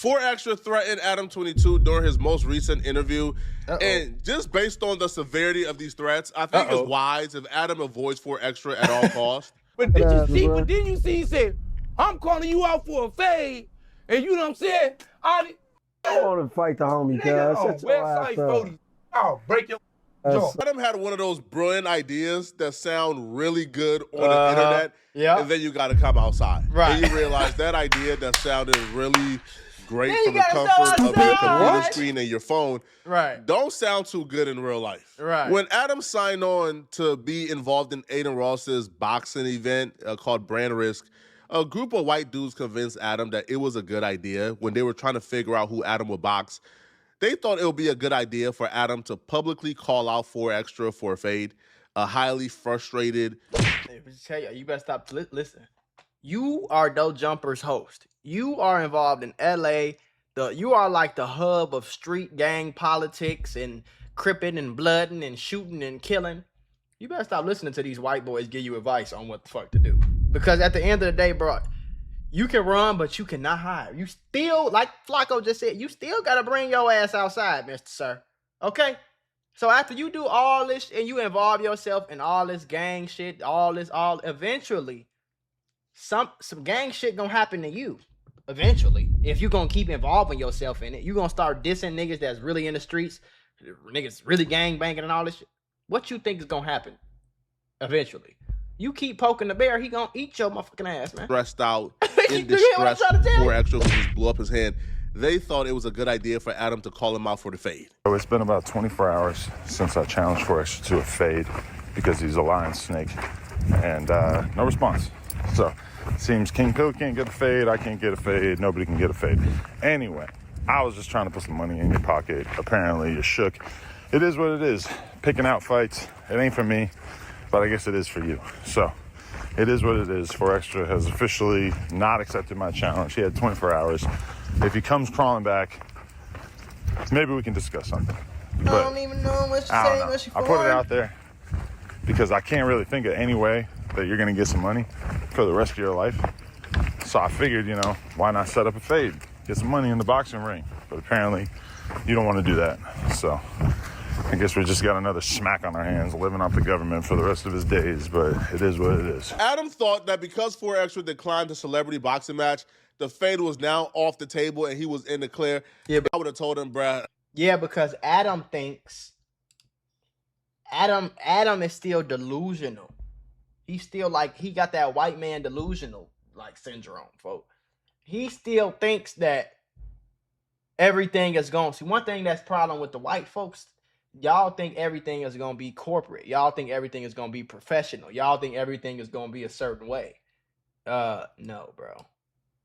4 Extra threatened Adam22 during his most recent interview. And just based on the severity of these threats, I think it's wise if Adam avoids 4 Extra at all costs. But did you see? But then you see, he said, "I'm calling you out for a fade," and you know what I'm saying? I want to fight the homie, guys. Website 40. I'll break your jaw. Adam had one of those brilliant ideas that sound really good on the internet, and then you got to come outside. Right. And you realize that idea that sounded really great from the comfort of your computer screen and your phone don't sound too good in real life. Right. When Adam signed on to be involved in Aiden Ross's boxing event called Brand Risk, a group of white dudes convinced Adam that it was a good idea. When they were trying to figure out who Adam would box, they thought it would be a good idea for Adam to publicly call out 4 Extra for a fade. A highly frustrated... Hey, tell you better stop. Listen. You are No Jumper's host. You are involved in LA. You are like the hub of street gang politics and cripping and blooding and shooting and killing. You better stop listening to these white boys give you advice on what the fuck to do. Because at the end of the day, bro, you can run, but you cannot hide. You still, like Flacco just said, you still got to bring your ass outside, Mr. Sir. Okay? So after you do all this and you involve yourself in all this gang shit, eventually, some gang shit gonna happen to you. Eventually, if you're gonna keep involving yourself in it, you're gonna start dissing niggas that's really in the streets, niggas really gang banging and all this shit. What you think is gonna happen? Eventually, you keep poking the bear, he gonna eat your motherfucking ass, man. Stressed out, in distress, 4 Extra just blew up his hand. They thought it was a good idea for Adam to call him out for the fade. So it's been about 24 hours since I challenged 4 Extra to a fade because he's a lion snake, and no response. So seems King Pill can't get a fade, I can't get a fade, nobody can get a fade. Anyway, I was just trying to put some money in your pocket. Apparently you're shook. It is what it is. Picking out fights, it ain't for me, but I guess it is for you. So it is what it is. 4 Extra has officially not accepted my challenge. He had 24 hours. If he comes crawling back, maybe we can discuss something. But I don't even know what you're saying. I put it out there because I can't really think of any way that you're going to get some money for the rest of your life. So I figured, why not set up a fade? Get some money in the boxing ring. But apparently, you don't want to do that. So I guess we just got another smack on our hands, living off the government for the rest of his days. But it is what it is. Adam thought that because 4 Extra declined the celebrity boxing match, the fade was now off the table and he was in the clear. Yeah, but I would have told him, bruh. Yeah, because Adam thinks Adam is still delusional. He's still he got that white man delusional syndrome, folks. He still thinks that everything is going. See, one thing that's problem with the white folks, y'all think everything is going to be corporate. Y'all think everything is going to be professional. Y'all think everything is going to be a certain way. No, bro.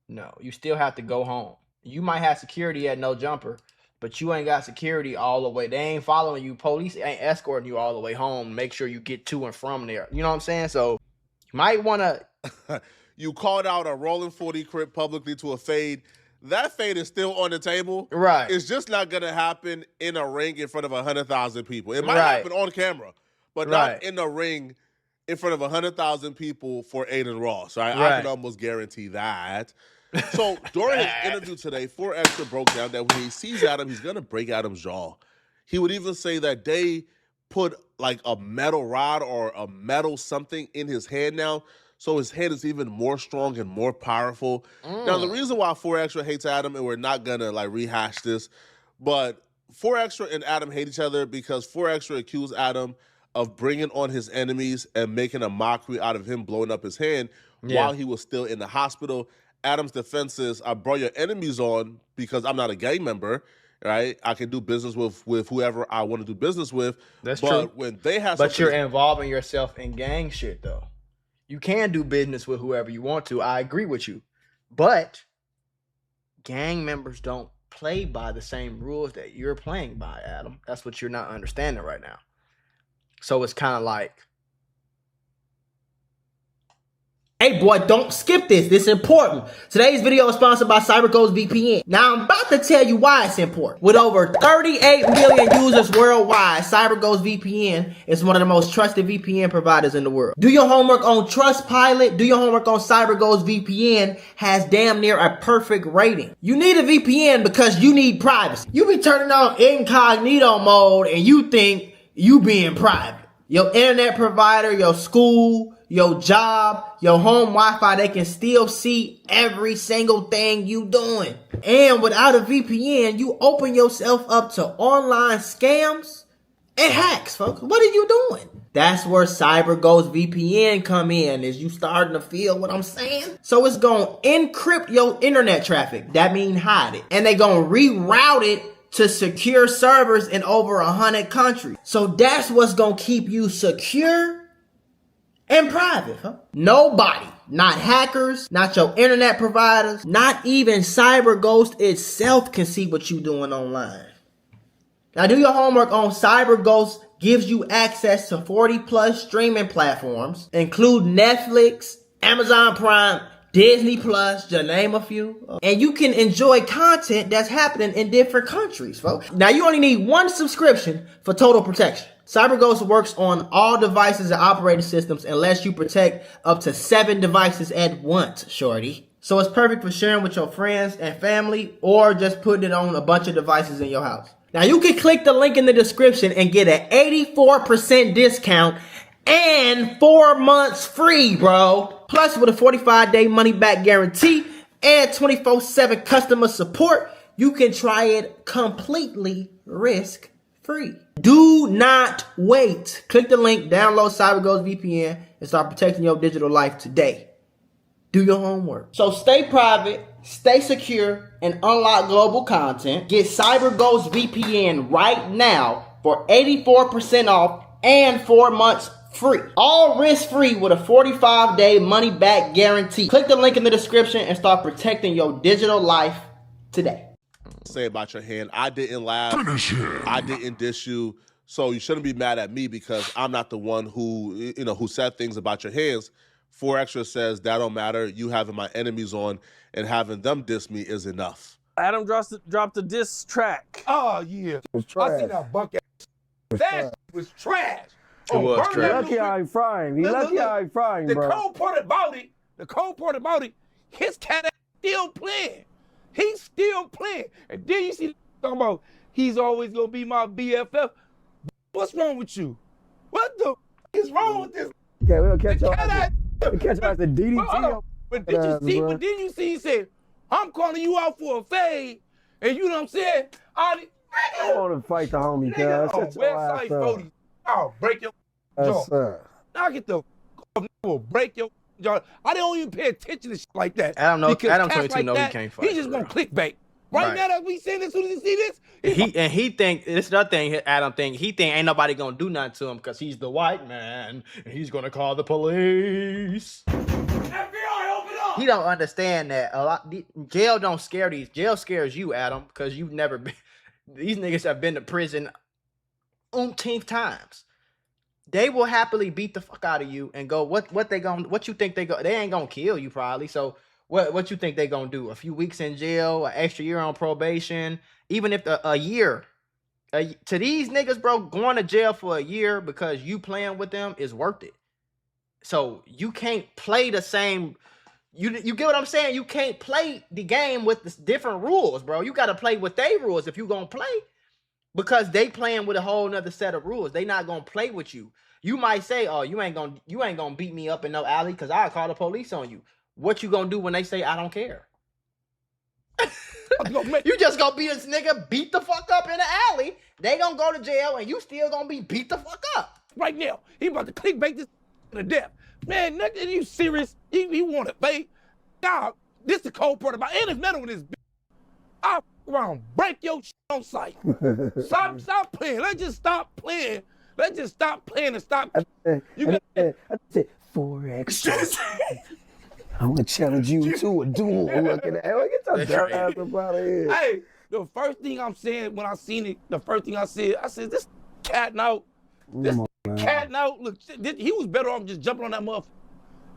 No, you still have to go home. You might have security at No Jumper, but you ain't got security all the way. They ain't following you. Police ain't escorting you all the way home. Make sure you get to and from there. You know what I'm saying? So you might want to. You called out a rolling 40 crip publicly to a fade. That fade is still on the table. Right. It's just not going to happen in a ring in front of 100,000 people. It might happen on camera, but not in a ring in front of 100,000 people for Aiden Ross. Right? I can almost guarantee that. So during his interview today, 4 Extra broke down that when he sees Adam, he's going to break Adam's jaw. He would even say that they put a metal rod or a metal something in his hand now, so his hand is even more strong and more powerful. Now, the reason why 4 Extra hates Adam, and we're not going to rehash this, but 4 Extra and Adam hate each other because 4 Extra accused Adam of bringing on his enemies and making a mockery out of him blowing up his hand while he was still in the hospital. Adam's defense is, I brought your enemies on because I'm not a gang member, right? I can do business with whoever I want to do business with. That's true. But when they have But you're involving yourself in gang shit, though. You can do business with whoever you want to. I agree with you. But gang members don't play by the same rules that you're playing by, Adam. That's what you're not understanding right now. So it's kind of Hey boy, don't skip this. This is important. Today's video is sponsored by CyberGhost VPN. Now I'm about to tell you why it's important. With over 38 million users worldwide, CyberGhost VPN is one of the most trusted VPN providers in the world. Do your homework on Trustpilot. Do your homework on CyberGhost VPN. Has damn near a perfect rating. You need a VPN because you need privacy. You be turning on incognito mode and you think you being private. Your internet provider, your school, your job, your home Wi-Fi, they can still see every single thing you doing. And without a VPN, you open yourself up to online scams and hacks, folks. What are you doing? That's where CyberGhost VPN come in. Is you starting to feel what I'm saying? So it's going to encrypt your internet traffic. That means hide it. And they going to reroute it to secure servers in over 100 countries. So that's what's going to keep you secure and private, huh? Nobody, not hackers, not your internet providers, not even CyberGhost itself can see what you doing online. Now do your homework on CyberGhost. Gives you access to 40 plus streaming platforms, include Netflix, Amazon Prime, Disney Plus, to name a few. And you can enjoy content that's happening in different countries, folks. Now you only need one subscription for total protection. CyberGhost works on all devices and operating systems and lets you protect up to 7 devices at once, shorty. So it's perfect for sharing with your friends and family or just putting it on a bunch of devices in your house. Now you can click the link in the description and get an 84% discount and 4 months free, bro. Plus with a 45-day money-back guarantee and 24/7 customer support, you can try it completely risk-free. Do not wait. Click the link, download CyberGhost VPN, and start protecting your digital life today. Do your homework. So stay private, stay secure, and unlock global content. Get CyberGhost VPN right now for 84% off and 4 months free. All risk-free with a 45-day money-back guarantee. Click the link in the description and start protecting your digital life today. Say about your hand, I didn't laugh, I didn't diss you, so you shouldn't be mad at me because I'm not the one who, who said things about your hands. 4Extra says that don't matter. You having my enemies on and having them diss me is enough. Adam dropped a diss track. Oh yeah, It was trash. I seen that bucket. That was trash. It was He trash. lucky how he frying. He lucky how he frying, The bro. cold part about it, his cat still playing. He's still playing. And then you see talking about he's always gonna be my BFF. What's wrong with you? What the is wrong with this? Okay, we'll catch The y'all. cat We'll catch y'all at the DDT. But did you see? But then you see he said, "I'm calling you out for a fade," and you know what I'm saying? I want to fight the homie, cuz. Shut your ass Website up. 40. I'll break your That's jaw. Now get the will break your jaw. I don't even pay attention to shit like that. Adam22 Because know that, he can't fight. He just for want real. clickbait. Right now that we saying this, as soon as he see this, He think this is another thing. Adam think ain't nobody gonna do nothing to him because he's the white man and he's gonna call the police. FBI, open up. He don't understand that a lot. Jail don't scare these. Jail scares you, Adam, because you've never been. These niggas have been to prison umpteenth times. They will happily beat the fuck out of you and go. What you think they go? They ain't gonna kill you probably. So what you think they gonna do? A few weeks in jail, an extra year on probation, even if a year. To these niggas, bro, going to jail for a year because you playing with them is worth it. So you can't play the same. You get what I'm saying? You can't play the game with the different rules, bro. You got to play with their rules if you gonna play, because they playing with a whole nother set of rules. They not gonna play with you. You might say, "Oh, you ain't gonna beat me up in no alley because I'll call the police on you." What you gonna do when they say I don't care? You just gonna be this nigga beat the fuck up in the alley. They gonna go to jail and you still gonna be beat the fuck up. Right now, he about to clickbait this to death. Man, nigga, you serious? He want it, babe. Nah, this the cold part about it. And it's metal in this bitch. I around break your shit on sight. Stop playing. Let's just stop playing. Let's just stop playing and stop. I said 4X. I'm gonna challenge you to a duel. Look at that. Hey, get your dumb ass up out of here. Hey, the first thing I'm saying when I seen it, the first thing I said, this cat out. This cat out. Look, he was better off just jumping on that motherfucker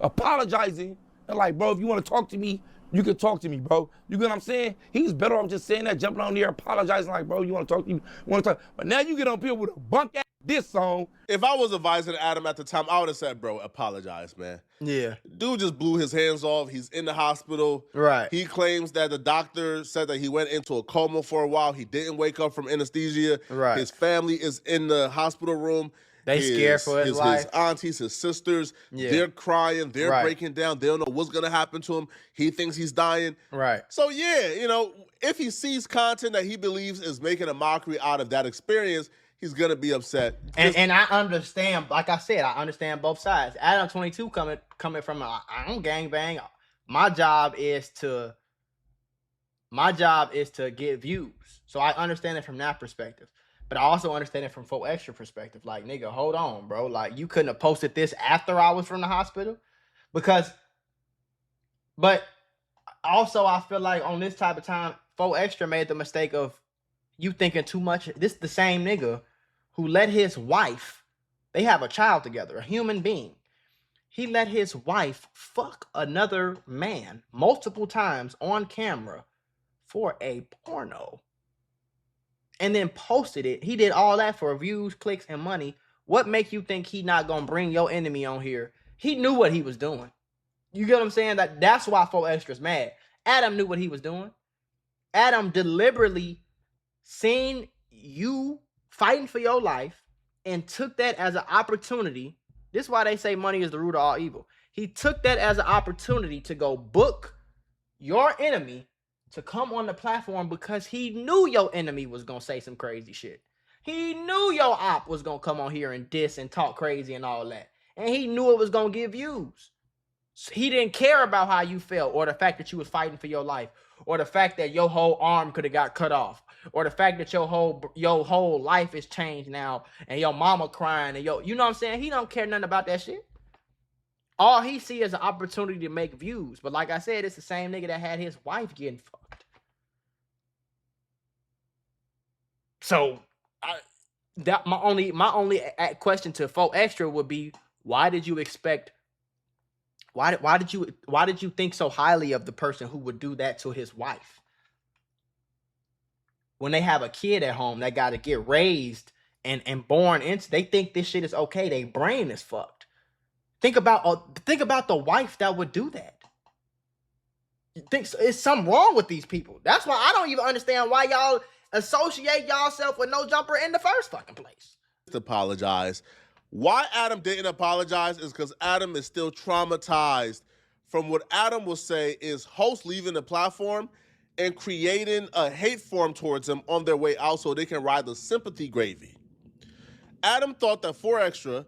apologizing and like, bro, if you want to talk to me, you can talk to me, bro. You get what I'm saying? He's better off just saying that, jumping on there, apologizing like, bro, you want to talk to me, want to talk. But now you get on here with a bunk ass diss song. If I was advising Adam at the time, I would have said, bro, apologize, man. Yeah. Dude just blew his hands off. He's in the hospital. Right. He claims that the doctor said that he went into a coma for a while. He didn't wake up from anesthesia. Right. His family is in the hospital room. They scared for his life. His aunties, his sisters, they're crying. They're breaking down. They don't know what's going to happen to him. He thinks he's dying. Right. So, yeah, you know, if he sees content that he believes is making a mockery out of that experience, he's going to be upset. And I understand, like I said, I understand both sides. Adam22 coming from, I don't gangbang. My job is to get views. So I understand it from that perspective. But I also understand it from full extra perspective. Like, nigga, hold on, bro. Like, you couldn't have posted this after I was from the hospital. But also I feel like on this type of time, full extra made the mistake of you thinking too much. This is the same nigga who let his wife, they have a child together, a human being. He let his wife fuck another man multiple times on camera for a porno. And then posted it. He did all that for views, clicks, and money. What make you think he not gonna bring your enemy on here? He knew what he was doing. You get what I'm saying? That's why Full Extra's mad. Adam knew what he was doing. Adam deliberately seen you fighting for your life and took that as an opportunity. This is why they say money is the root of all evil. He took that as an opportunity to go book your enemy to come on the platform because he knew your enemy was going to say some crazy shit. He knew your op was going to come on here and diss and talk crazy and all that. And he knew it was going to give views. So he didn't care about how you felt or the fact that you was fighting for your life or the fact that your whole arm could have got cut off or the fact that your whole life is changed now and your mama crying and you know what I'm saying? He don't care nothing about that shit. All he see is an opportunity to make views. But like I said, it's the same nigga that had his wife getting fucked. So my only question to Full Extra would be, why did you think so highly of the person who would do that to his wife? When they have a kid at home that got to get raised and born into, they think this shit is okay. Their brain is fucked. Think about the wife that would do that. You think it's something wrong with these people? That's why I don't even understand why y'all associate y'allself with No Jumper in the first fucking place. Apologize. Why Adam didn't apologize is because Adam is still traumatized from what Adam will say is hosts leaving the platform and creating a hate form towards him on their way out so they can ride the sympathy gravy. Adam thought that 4Extra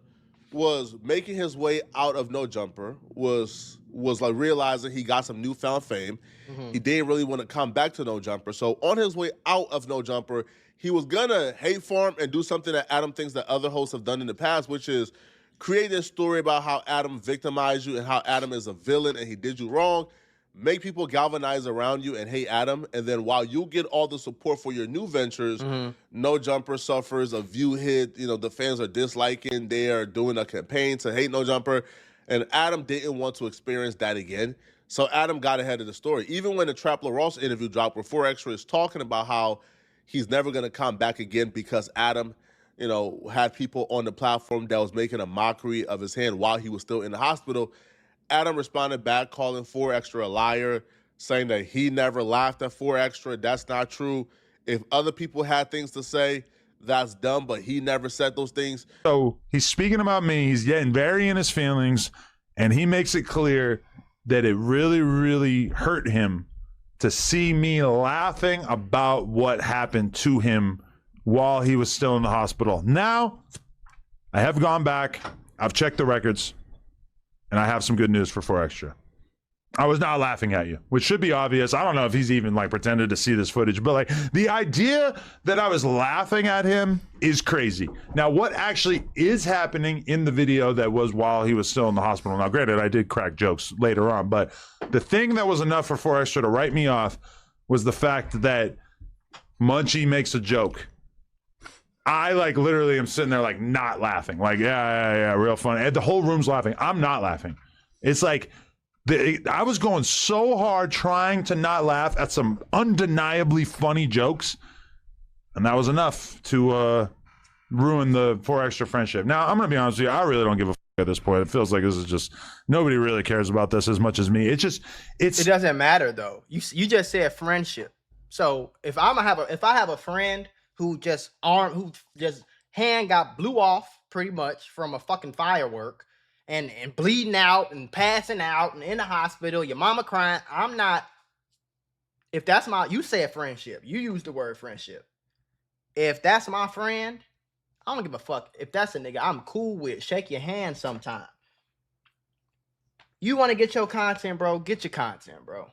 was making his way out of No Jumper, was like realizing he got some newfound fame. Mm-hmm. He didn't really want to come back to No Jumper. So on his way out of No Jumper, he was gonna hate form and do something that Adam thinks that other hosts have done in the past, which is create this story about how Adam victimized you and how Adam is a villain and he did you wrong. Make people galvanize around you and hate Adam, and then while you get all the support for your new ventures, No Jumper suffers a view hit. You know, the fans are disliking. They are doing a campaign to hate No Jumper, and Adam didn't want to experience that again. So Adam got ahead of the story. Even when the Trapler Ross interview dropped, where 4Extra is talking about how he's never going to come back again because Adam, you know, had people on the platform that was making a mockery of his hand while he was still in the hospital. Adam responded back, calling 4Extra a liar, saying that he never laughed at 4Extra. That's not true. If other people had things to say, that's dumb, but he never said those things. So he's speaking about me. He's getting very in his feelings, and he makes it clear that it really, really hurt him to see me laughing about what happened to him while he was still in the hospital. Now, I have gone back. I've checked the records. And I have some good news for 4Extra. I was not laughing at you, which should be obvious. I don't know if he's even like pretended to see this footage, but like the idea that I was laughing at him is crazy. Now, what actually is happening in the video that was while he was still in the hospital? Now, granted, I did crack jokes later on, but the thing that was enough for 4Extra to write me off was the fact that Munchie makes a joke. I like literally am sitting there like not laughing. Like, yeah, real funny. And the whole room's laughing. I'm not laughing. It's like I was going so hard trying to not laugh at some undeniably funny jokes, and that was enough to ruin the 4 Extra friendship. Now, I'm going to be honest with you. I really don't give a fuck at this point. It feels like this is just nobody really cares about this as much as me. It doesn't matter though. You just said friendship. So if I have a friend who just hand got blew off pretty much from a fucking firework and bleeding out and passing out and in the hospital, your mama crying, if that's you said friendship. You used the word friendship. If that's my friend, I don't give a fuck. If that's a nigga I'm cool with, shake your hand sometime. You want to get your content, bro? Get your content, bro.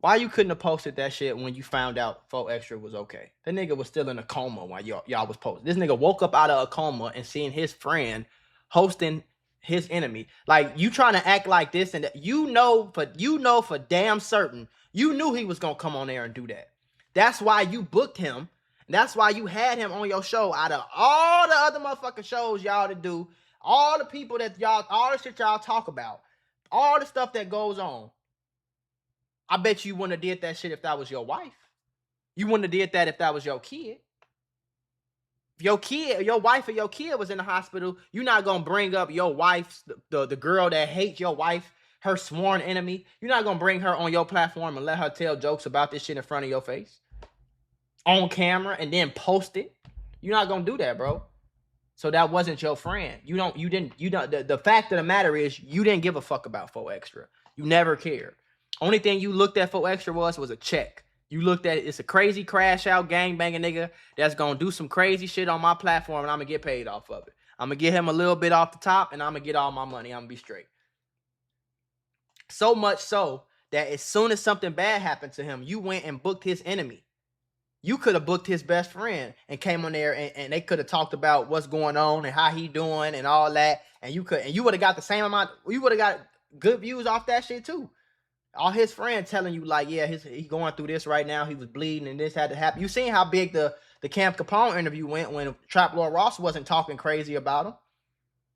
Why you couldn't have posted that shit when you found out 4 Extra was okay? That nigga was still in a coma while y'all was posting. This nigga woke up out of a coma and seeing his friend hosting his enemy. Like, you trying to act like this and that. You know for damn certain, you knew he was going to come on there and do that. That's why you booked him. That's why you had him on your show out of all the other motherfucking shows y'all to do, all the people that all the shit y'all talk about, all the stuff that goes on. I bet you wouldn't have did that shit if that was your wife. You wouldn't have did that if that was your kid. If your wife or your kid was in the hospital, you're not going to bring up your wife's, the girl that hates your wife, her sworn enemy. You're not going to bring her on your platform and let her tell jokes about this shit in front of your face on camera and then post it. You're not going to do that, bro. So that wasn't your friend. The fact of the matter is you didn't give a fuck about 4 Extra. You never cared. Only thing you looked at 4 Extra was a check. You looked at it's a crazy crash out gangbanging nigga that's gonna do some crazy shit on my platform and I'm gonna get paid off of it. I'm gonna get him a little bit off the top and I'm gonna get all my money. I'm gonna be straight. So much so that as soon as something bad happened to him, you went and booked his enemy. You could have booked his best friend and came on there and they could have talked about what's going on and how he doing and all that. And you would have got the same amount. You would have got good views off that shit too. All his friends telling you like, yeah, he's going through this right now. He was bleeding and this had to happen. You seen how big the Camp Capone interview went when Trap Lord Ross wasn't talking crazy about him.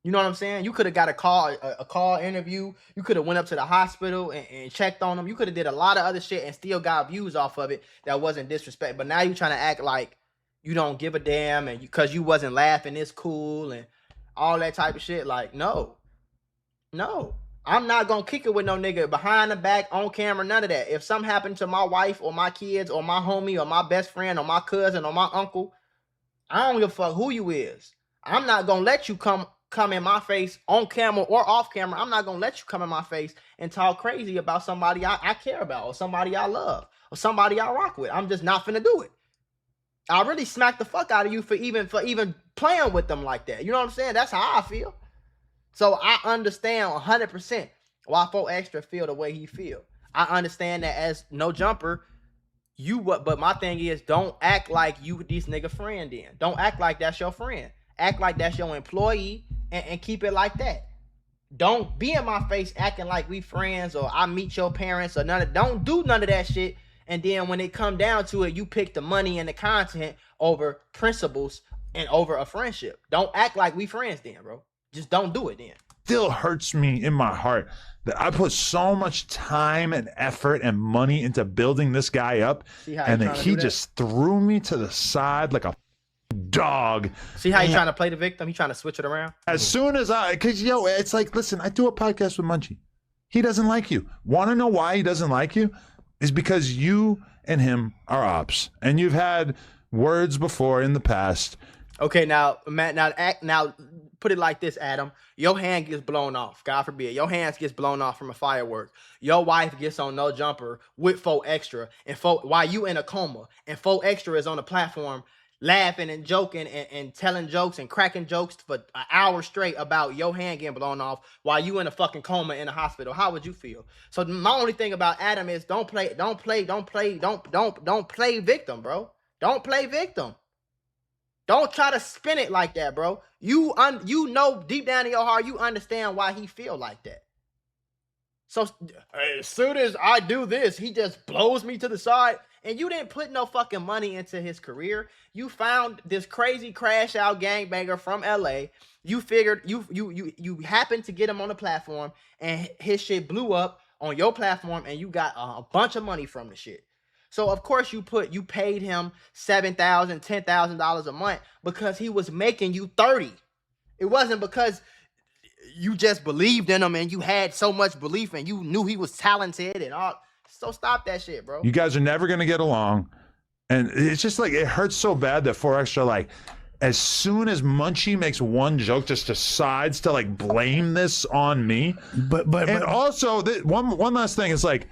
You know what I'm saying? You could have got a call interview. You could have went up to the hospital and checked on him. You could have did a lot of other shit and still got views off of it that wasn't disrespect. But now you trying to act like you don't give a damn and because you wasn't laughing, it's cool and all that type of shit. Like, no. I'm not going to kick it with no nigga behind the back, on camera, none of that. If something happened to my wife or my kids or my homie or my best friend or my cousin or my uncle, I don't give a fuck who you is. I'm not going to let you come in my face on camera or off camera. I'm not going to let you come in my face and talk crazy about somebody I care about or somebody I love or somebody I rock with. I'm just not finna do it. I really smack the fuck out of you for even playing with them like that. You know what I'm saying? That's how I feel. So I understand 100% why 4 Extra feel the way he feel. I understand that as no jumper, but my thing is don't act like you this nigga friend then. Don't act like that's your friend. Act like that's your employee and keep it like that. Don't be in my face acting like we friends or I meet your parents or don't do none of that shit. And then when it come down to it, you pick the money and the content over principles and over a friendship. Don't act like we friends then, bro. Just don't do it then. Still hurts me in my heart that I put so much time and effort and money into building this guy up, and then he just threw me to the side like a dog. See how he's trying to play the victim? He's trying to switch it around. As soon as because it's like, listen, I do a podcast with Munchie. He doesn't like you. Want to know why he doesn't like you? Is because you and him are ops, and you've had words before in the past. Okay, now, Matt, now put it like this, Adam. Your hand gets blown off. God forbid. Your hands gets blown off from a firework. Your wife gets on No Jumper with 4 Extra, and while you in a coma, and 4 Extra is on the platform laughing and joking and telling jokes and cracking jokes for an hour straight about your hand getting blown off while you in a fucking coma in a hospital. How would you feel? So my only thing about Adam is don't play victim, bro. Don't play victim. Don't try to spin it like that, bro. You know deep down in your heart, you understand why he feel like that. So as soon as I do this, he just blows me to the side. and you didn't put no fucking money into his career. You found this crazy crash out gangbanger from LA. You figured you happened to get him on the platform, and his shit blew up on your platform, and you got a bunch of money from the shit. So of course you paid him $7,000, $10,000 a month because he was making you 30. It wasn't because you just believed in him and you had so much belief and you knew he was talented and all. So stop that shit, bro. You guys are never gonna get along, and it's just like it hurts so bad that 4Extra, like, as soon as Munchie makes one joke, just decides to like blame this on me. But also one last thing is like.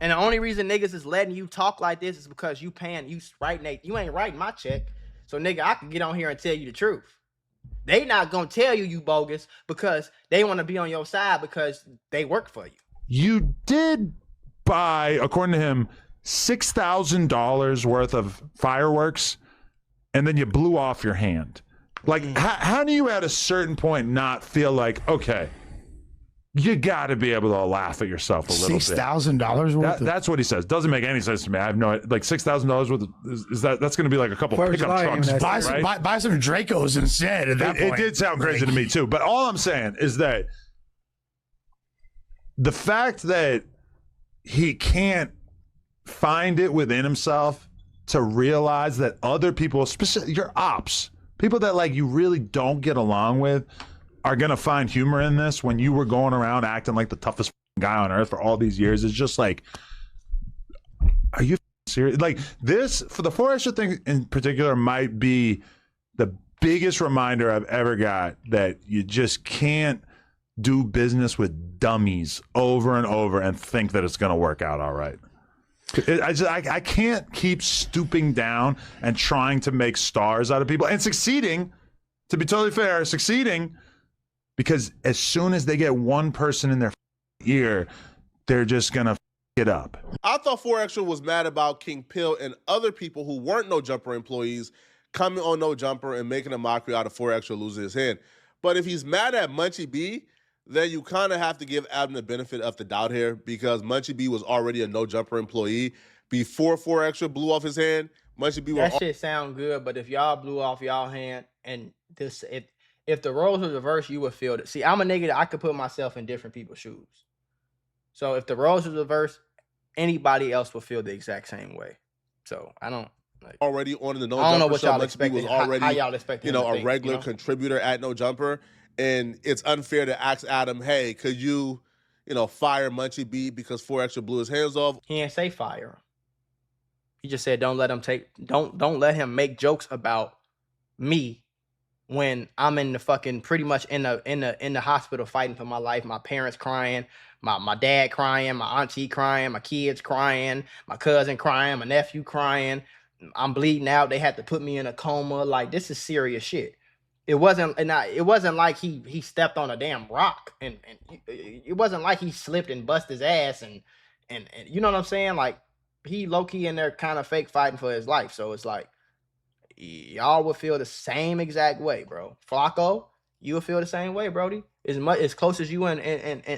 And the only reason niggas is letting you talk like this is because you writing you ain't writing my check. So nigga, I can get on here and tell you the truth. They not gonna tell you bogus because they want to be on your side because they work for you. You did buy, according to him, $6,000 worth of fireworks, and then you blew off your hand. Like, how do you at a certain point not feel like, okay, you got to be able to laugh at yourself a little bit. $6,000 worth. That's what he says. Doesn't make any sense to me. I have no, like, $6,000 worth. Is that's going to be like a couple pickup trucks? Buy some Dracos instead. At that point, it did sound crazy to me too. But all I'm saying is that the fact that he can't find it within himself to realize that other people, especially your ops, people that like you really don't get along with, are going to find humor in this when you were going around acting like the toughest guy on earth for all these years. It's just like, are you serious? Like this, for the 4Extra thing in particular, might be the biggest reminder I've ever got that you just can't do business with dummies over and over and think that it's going to work out all right. I can't keep stooping down and trying to make stars out of people and succeeding, to be totally fair, because as soon as they get one person in their ear, they're just going to it up. I thought 4Extra was mad about King Pill and other people who weren't No Jumper employees coming on No Jumper and making a mockery out of 4Extra losing his hand. But if he's mad at Munchie B, then you kind of have to give Adam the benefit of the doubt here, because Munchie B was already a No Jumper employee before 4Extra blew off his hand. Munchie B that shit sound good, but if y'all blew off y'all hand and this, if the roles were reversed, you would feel it. See, I'm a nigga that I could put myself in different people's shoes. So if the roles were reversed, anybody else would feel the exact same way. So I don't like already on the No Jumper. I don't know what show. y'all expecting. Was already, how y'all expecting? A regular contributor at No Jumper. And it's unfair to ask Adam, hey, could you, fire Munchie B because 4Extra blew his hands off? He didn't say fire him. He just said don't let him make jokes about me when I'm in the fucking pretty much in the hospital fighting for my life. My parents crying, my dad crying, my auntie crying, my kids crying, my cousin crying, my nephew crying. I'm bleeding out. They had to put me in a coma. Like, this is serious shit. It wasn't like he stepped on a damn rock, and it wasn't like he slipped and bust his ass and you know what I'm saying? Like, he low-key in there kind of fake fighting for his life. So it's like, y'all would feel the same exact way, bro. Flacco, you would feel the same way, Brody. As close as you and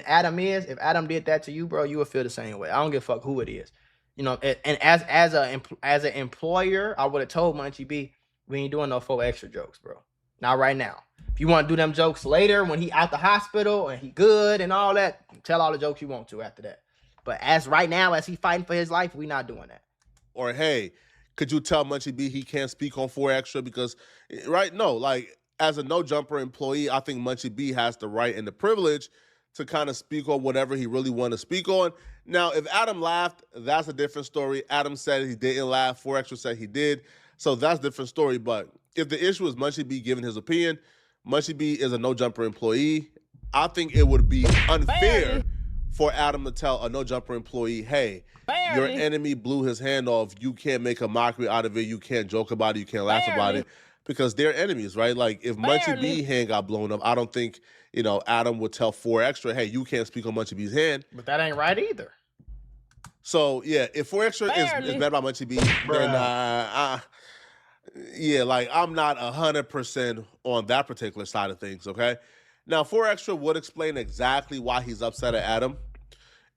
Adam is, if Adam did that to you, bro, you would feel the same way. I don't give a fuck who it is. And as an employer, I would have told Munchie B, we ain't doing no 4Extra jokes, bro. Not right now. If you want to do them jokes later when he out the hospital and he good and all that, tell all the jokes you want to after that. But as right now, as he fighting for his life, we not doing that. Or, hey, could you tell Munchie B he can't speak on 4Extra because, right? No, like, as a No Jumper employee, I think Munchie B has the right and the privilege to kind of speak on whatever he really want to speak on. Now, if Adam laughed, that's a different story. Adam said he didn't laugh. 4Extra said he did. So that's a different story. But if the issue is Munchie B giving his opinion, Munchie B is a No Jumper employee. I think it would be unfair for Adam to tell a No Jumper employee, hey, your enemy blew his hand off. You can't make a mockery out of it. You can't joke about it. You can't laugh about it, because they're enemies, right? Like, if Munchie B hand got blown up, I don't think, Adam would tell 4Extra, hey, you can't speak on Munchie B's hand. But that ain't right either. So, yeah, if 4Extra is mad about Munchie B, then I'm not 100% on that particular side of things, okay? Now, 4Extra would explain exactly why he's upset at Adam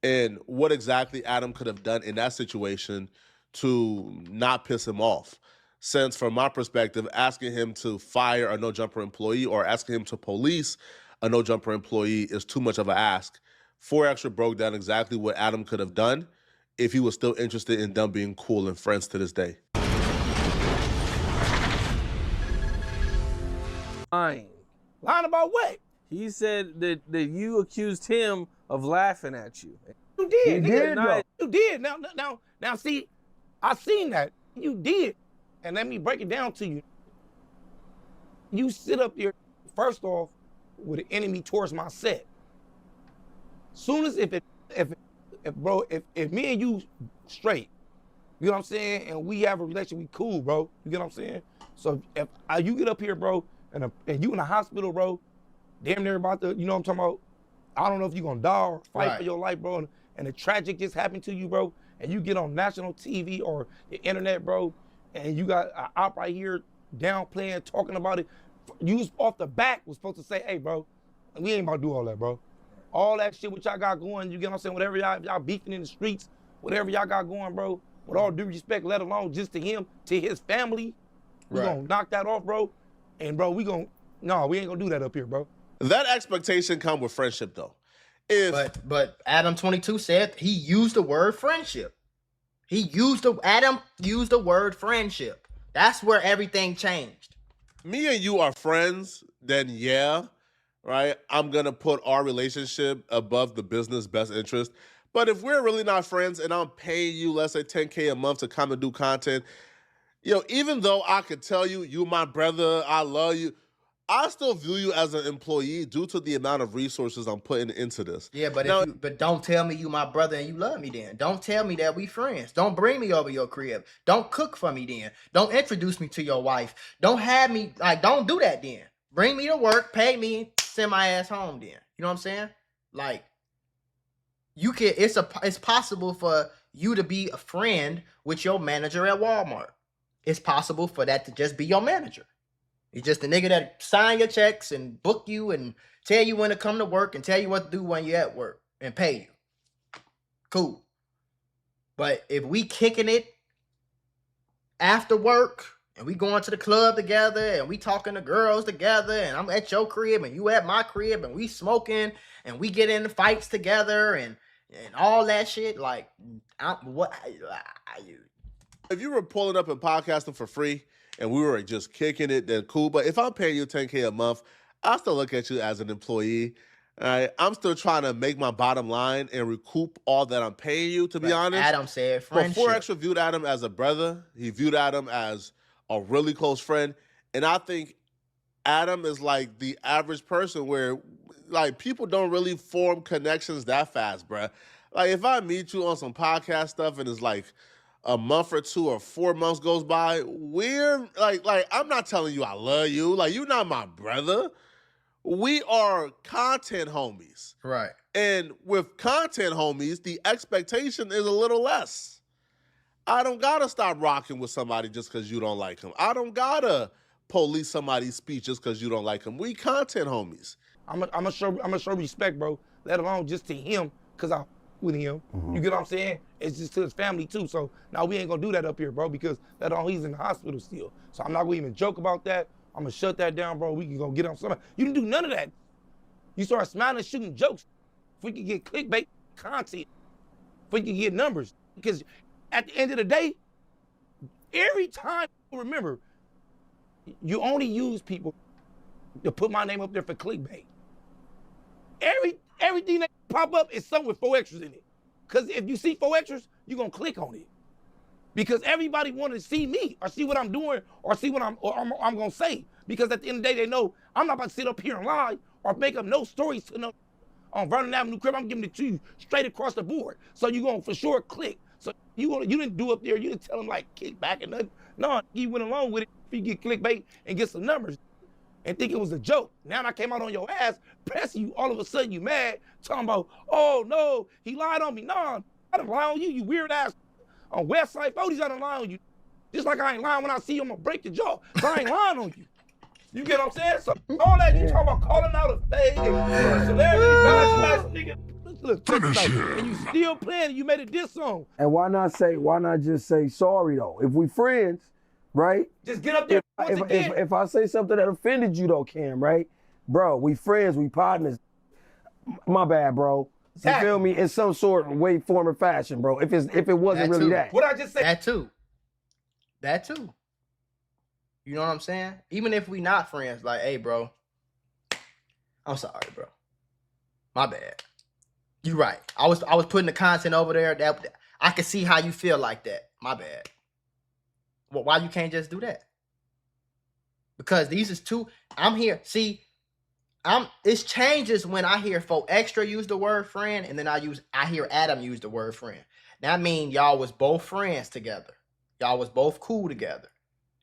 and what exactly Adam could have done in that situation to not piss him off. Since from my perspective, asking him to fire a no-jumper employee or asking him to police a no-jumper employee is too much of an ask. 4 Extra broke down exactly what Adam could have done if he was still interested in them being cool and friends to this day. Lying about what? He said that you accused him of laughing at you. You did. He did, though. You did. Now, see, I seen that. You did. And let me break it down to you. You sit up there, first off, with an enemy towards my set. Soon as if me and you straight, you know what I'm saying, and we have a relationship, we cool, bro. You get what I'm saying? So if you get up here, bro, and you in the hospital, bro, damn near about to, you know what I'm talking about? I don't know if you're gonna die or fight for your life, bro, and the tragic just happened to you, bro, and you get on national TV or the internet, bro, and you got an op right here downplaying, talking about it. You off the back was supposed to say, hey, bro, we ain't about to do all that, bro. All that shit what y'all got going, you get what I'm saying, whatever y'all beefing in the streets, whatever y'all got going, bro, with all due respect, let alone just to him, to his family, we gonna knock that off, bro. And, bro, we ain't gonna do that up here, bro. That expectation come with friendship, though. But Adam22 said he used the word friendship. Adam used the word friendship. That's where everything changed. Me and you are friends, then yeah, right? I'm going to put our relationship above the business best interest. But if we're really not friends and I'm paying you, let's say $10K a month to come and do content, even though I could tell you my brother, I love you, I still view you as an employee due to the amount of resources I'm putting into this. Yeah, but but don't tell me you my brother and you love me then. Don't tell me that we friends. Don't bring me over your crib. Don't cook for me then. Don't introduce me to your wife. Don't have me, don't do that then. Bring me to work, pay me, send my ass home then. You know what I'm saying? Like, it's possible for you to be a friend with your manager at Walmart. It's possible for that to just be your manager. He's just a nigga that sign your checks and book you and tell you when to come to work and tell you what to do when you're at work and pay you. Cool. But if we kicking it after work and we going to the club together and we talking to girls together and I'm at your crib and you at my crib and we smoking and we get into fights together and all that shit, like, if you were pulling up and podcasting for free and we were just kicking it, then cool. But if I'm paying you $10K a month, I still look at you as an employee. All right? I'm still trying to make my bottom line and recoup all that I'm paying you, to be honest. Adam said friendship. But 4 Extra viewed Adam as a brother. He viewed Adam as a really close friend. And I think Adam is like the average person where, like, people don't really form connections that fast, bruh. Like, if I meet you on some podcast stuff and it's like a month or 2 or 4 months goes by, we're like I'm not telling you I love you. Like, you're not my brother. We are content homies. Right. And with content homies, the expectation is a little less. I don't gotta stop rocking with somebody just because you don't like him. I don't gotta police somebody's speech just because you don't like him. We content homies. I'm gonna show respect, bro. Let alone just to him, cause I'm with him. You get what I'm saying? It's just to his family too. So now we ain't gonna do that up here, bro, because that all he's in the hospital still. So I'm not gonna even joke about that. I'm gonna shut that down, bro. We can go get on somebody. You didn't do none of that. You start smiling, shooting jokes. If we could get clickbait content, if we could get numbers, because at the end of the day, every time, remember, you only use people to put my name up there for clickbait. Everything that pop up is something with 4 extras in it. Because if you see 4 extras, you're going to click on it. Because everybody wanted to see me or see what I'm doing or see what I'm going to say. Because at the end of the day, they know I'm not about to sit up here and lie or make up no stories to them on Vernon Avenue crib. I'm giving it to you straight across the board. So you're going to for sure click. So you didn't do up there, you didn't tell them like kick back and nothing. No, you went along with it. If you get clickbait and get some numbers and think it was a joke. Now I came out on your ass, pressing you, all of a sudden you mad, talking about, oh no, he lied on me. No, I didn't lie on you, you weird ass. On Westside 40s, I didn't lie on you. Just like I ain't lying when I see you, I'm gonna break your jaw. So I ain't lying on you. You get what I'm saying? So all that you talking about calling out a fake and celebrity, nigga. look, check this out. And you still playing and you made a diss song. And why not just say sorry though? If we friends, right? Just get up there once again. If I say something that offended you though, Cam, right? Bro, we friends, we partners. My bad, bro. Exactly. You feel me? In some sort of way, form, or fashion, bro. If it wasn't really that. What I just said. That too. You know what I'm saying? Even if we not friends, like, hey, bro, I'm sorry, bro. My bad. You right. I was putting the content over there. That I could see how you feel like that. My bad. Well, why you can't just do that? Because these is two. I'm here. See, it's changes when I hear 4Extra use the word friend, and then I hear Adam use the word friend. That means y'all was both friends together. Y'all was both cool together.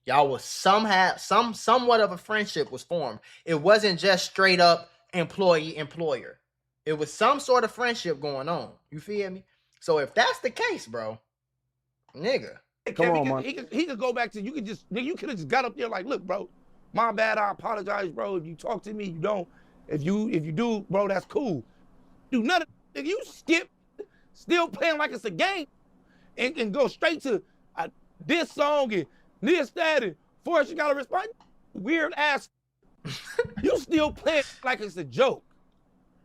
Y'all was somewhat of a friendship was formed. It wasn't just straight up employee-employer. It was some sort of friendship going on. You feel me? So if that's the case, bro, nigga. Come on, man. He could go back to, you could have just got up there like, look, bro, my bad, I apologize, bro. If you talk to me, you don't. If you do, bro, that's cool. Do nothing. If you skip, still playing like it's a game, and go straight to this song and this, that, and for you gotta respond. Weird ass. You still playing like it's a joke.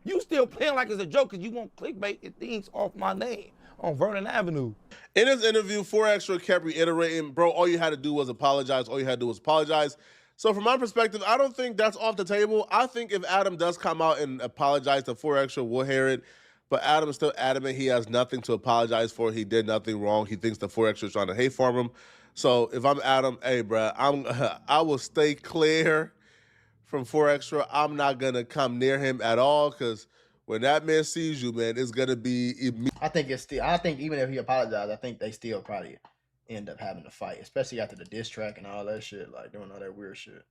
You still playing like it's a joke because you want clickbait and things off my name on Vernon Avenue. In his interview, 4Extra kept reiterating, bro, all you had to do was apologize. All you had to do was apologize. So from my perspective, I don't think that's off the table. I think if Adam does come out and apologize to 4Extra, we'll hear it. But Adam is still adamant he has nothing to apologize for. He did nothing wrong. He thinks the 4Extra is trying to hate farm him. So if I'm Adam, hey, bro, I will stay clear from 4Extra. I'm not going to come near him at all because when that man sees you, man, it's going to be immediate. I think even if he apologized, I think they still probably end up having to fight, especially after the diss track and all that shit, like doing all that weird shit.